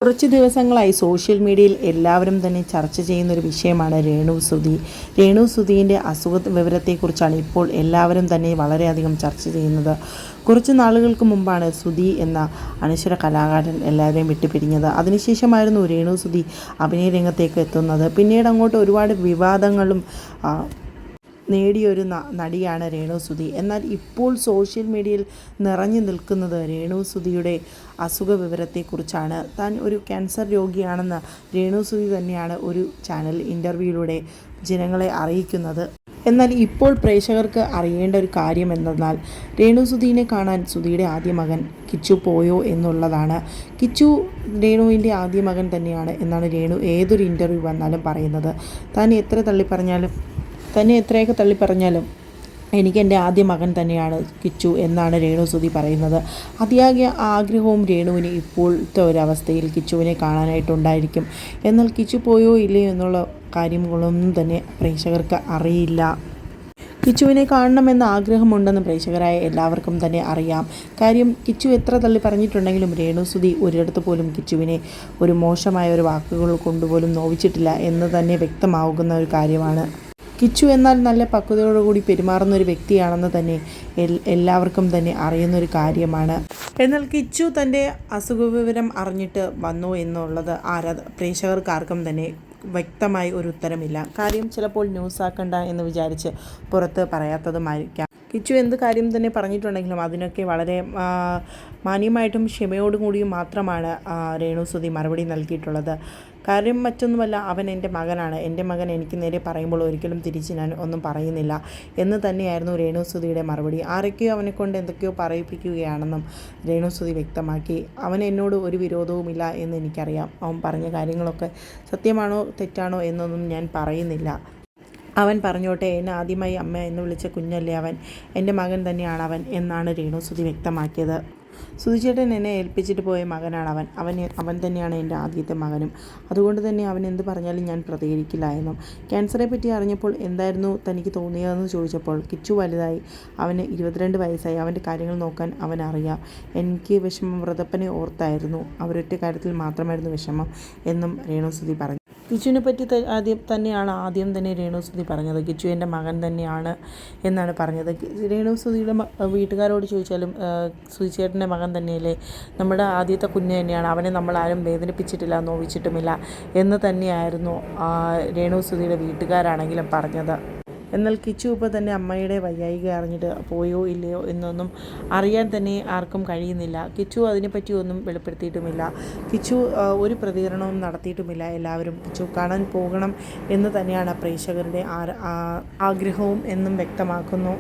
കുറച്ച് ദിവസങ്ങളായി സോഷ്യൽ മീഡിയയിൽ എല്ലാവരും തന്നെ ചർച്ച ചെയ്യുന്നൊരു വിഷയമാണ് രേണുസുതി. രേണുസുതിൻ്റെ അസുഖ വിവരത്തെക്കുറിച്ചാണ് ഇപ്പോൾ എല്ലാവരും തന്നെ വളരെയധികം ചർച്ച ചെയ്യുന്നത്. കുറച്ച് നാളുകൾക്ക് മുമ്പാണ് സുധി എന്ന അനശ്വര കലാകാരൻ എല്ലാവരെയും വിട്ടുപിരിഞ്ഞത്. അതിനുശേഷമായിരുന്നു രേണുസുതി അഭിനയ രംഗത്തേക്ക് എത്തുന്നത്. പിന്നീട് അങ്ങോട്ട് ഒരുപാട് വിവാദങ്ങളും നേടിയൊരു നടിയാണ് രേണുസുതി. എന്നാൽ ഇപ്പോൾ സോഷ്യൽ മീഡിയയിൽ നിറഞ്ഞു നിൽക്കുന്നത് രേണുസുതിയുടെ അസുഖ വിവരത്തെക്കുറിച്ചാണ്. താൻ ഒരു ക്യാൻസർ രോഗിയാണെന്ന് രേണുസുതി തന്നെയാണ് ഒരു ചാനൽ ഇൻ്റർവ്യൂയിലൂടെ ജനങ്ങളെ അറിയിക്കുന്നത്. എന്നാൽ ഇപ്പോൾ പ്രേക്ഷകർക്ക് അറിയേണ്ട ഒരു കാര്യം എന്തെന്നാൽ രേണുസുതിയെ കാണാൻ സുധിയുടെ ആദ്യ മകൻ കിച്ചു പോയോ എന്നുള്ളതാണ്. കിച്ചു രേണുവിൻ്റെ ആദ്യ മകൻ തന്നെയാണ് എന്നാണ് രേണു ഏതൊരു ഇൻ്റർവ്യൂ വന്നാലും പറയുന്നത്. തന്നെ എത്രയൊക്കെ തള്ളിപ്പറഞ്ഞാലും എനിക്ക് എൻ്റെ ആദ്യ മകൻ തന്നെയാണ് കിച്ചു എന്നാണ് രേണുസുതി പറയുന്നത്. അതിയായ ആഗ്രഹവും രേണുവിന് ഇപ്പോഴത്തെ ഒരവസ്ഥയിൽ കിച്ചുവിനെ കാണാനായിട്ടുണ്ടായിരിക്കും. എന്നാൽ കിച്ചു പോയോ ഇല്ലയോ എന്നുള്ള കാര്യങ്ങളൊന്നും തന്നെ പ്രേക്ഷകർക്ക് അറിയില്ല. കിച്ചുവിനെ കാണണമെന്ന ആഗ്രഹമുണ്ടെന്ന് പ്രേക്ഷകരായ എല്ലാവർക്കും തന്നെ അറിയാം. കാര്യം കിച്ചു എത്ര തള്ളി പറഞ്ഞിട്ടുണ്ടെങ്കിലും രേണുസുതി ഒരിടത്ത് പോലും കിച്ചുവിനെ ഒരു മോശമായ ഒരു വാക്കുകൾ കൊണ്ടുപോലും നോവിച്ചിട്ടില്ല എന്ന് തന്നെ വ്യക്തമാകുന്ന ഒരു കാര്യമാണ്. കിച്ചു എന്നാൽ നല്ല പക്വതയോടുകൂടി പെരുമാറുന്ന ഒരു വ്യക്തിയാണെന്ന് തന്നെ എല്ലാവർക്കും തന്നെ അറിയുന്നൊരു കാര്യമാണ്. എന്നാൽ കിച്ചു തൻ്റെ അസുഖവിവരം അറിഞ്ഞിട്ട് വന്നു എന്നുള്ളത് പ്രേക്ഷകർക്ക് ആർക്കും തന്നെ വ്യക്തമായി ഒരു ഉത്തരമില്ല. കാര്യം ചിലപ്പോൾ ന്യൂസാക്കണ്ട എന്ന് വിചാരിച്ച് പുറത്ത് പറയാത്തതുമായിരിക്കാം. കിച്ചു എന്ത് കാര്യം തന്നെ പറഞ്ഞിട്ടുണ്ടെങ്കിലും അതിനൊക്കെ വളരെ മാന്യമായിട്ടും ക്ഷമയോടും കൂടിയും മാത്രമാണ് രേണുസുതി മറുപടി നൽകിയിട്ടുള്ളത്. കാര്യം മറ്റൊന്നുമല്ല, അവൻ എൻ്റെ മകനാണ്. എൻ്റെ മകൻ എനിക്ക് നേരെ പറയുമ്പോൾ ഒരിക്കലും തിരിച്ച് ഞാൻ ഒന്നും പറയുന്നില്ല എന്ന് തന്നെയായിരുന്നു രേണുസുതിയുടെ മറുപടി. ആരൊക്കെയോ അവനെക്കൊണ്ട് എന്തൊക്കെയോ പറയിപ്പിക്കുകയാണെന്നും രേണുസുതി വ്യക്തമാക്കി. അവൻ എന്നോട് ഒരു വിരോധവുമില്ല എന്ന് എനിക്കറിയാം. അവൻ പറഞ്ഞ കാര്യങ്ങളൊക്കെ സത്യമാണോ തെറ്റാണോ എന്നൊന്നും ഞാൻ പറയുന്നില്ല. അവൻ പറഞ്ഞോട്ടെ, എന്നെ ആദ്യമായി അമ്മ എന്ന് വിളിച്ച കുഞ്ഞല്ലേ അവൻ, എൻ്റെ മകൻ തന്നെയാണ് അവൻ എന്നാണ് രേണുസുതി വ്യക്തമാക്കിയത്. സുധിച്ചേട്ടൻ എന്നെ ഏൽപ്പിച്ചിട്ട് പോയ മകനാണ് അവൻ തന്നെയാണ് എൻ്റെ ആദ്യത്തെ മകനും. അതുകൊണ്ട് തന്നെ അവൻ എന്ത് പറഞ്ഞാലും ഞാൻ പ്രതികരിക്കില്ല എന്നും. ക്യാൻസറെ പറ്റി അറിഞ്ഞപ്പോൾ എന്തായിരുന്നു തനിക്ക് തോന്നിയതെന്ന് ചോദിച്ചപ്പോൾ കിച്ചു വലുതായി, അവന് 22 വയസ്സായി, അവൻ്റെ കാര്യങ്ങൾ നോക്കാൻ അവനറിയാം. എനിക്ക് വിഷമം വ്രതപ്പനെ ഓർത്തായിരുന്നു, അവരൊറ്റ കാര്യത്തിൽ മാത്രമായിരുന്നു വിഷമം എന്നും രേണുസുതി പറഞ്ഞു. കിച്ചുവിനെ പറ്റി ആദ്യം തന്നെ രേണുസുതി പറഞ്ഞത് കിച്ചു എൻ്റെ മകൻ തന്നെയാണ് എന്നാണ് പറഞ്ഞത്. രേണുസുതിയുടെ വീട്ടുകാരോട് ചോദിച്ചാലും സുധിച്ചേട്ടൻ്റെ മകൻ തന്നെയല്ലേ, നമ്മുടെ ആദ്യത്തെ കുഞ്ഞ് തന്നെയാണ്, അവനെ നമ്മളാരും വേദനിപ്പിച്ചിട്ടില്ല, നോവിച്ചിട്ടുമില്ല എന്ന് തന്നെയായിരുന്നു രേണുസുതിയുടെ വീട്ടുകാരാണെങ്കിലും പറഞ്ഞത്. എന്നാൽ കിച്ചു ഇപ്പോൾ തന്നെ അമ്മയുടെ വയ്യായിക അറിഞ്ഞിട്ട് പോയോ ഇല്ലയോ എന്നൊന്നും അറിയാൻ തന്നെ ആർക്കും കഴിയുന്നില്ല. കിച്ചു അതിനെപ്പറ്റി ഒന്നും വെളിപ്പെടുത്തിയിട്ടുമില്ല. കിച്ചു ഒരു പ്രതികരണവും നടത്തിയിട്ടുമില്ല. എല്ലാവരും കിച്ചു കാണാൻ പോകണം എന്ന് തന്നെയാണ് പ്രേക്ഷകരുടെ ആഗ്രഹവും എന്നും വ്യക്തമാക്കുന്നു.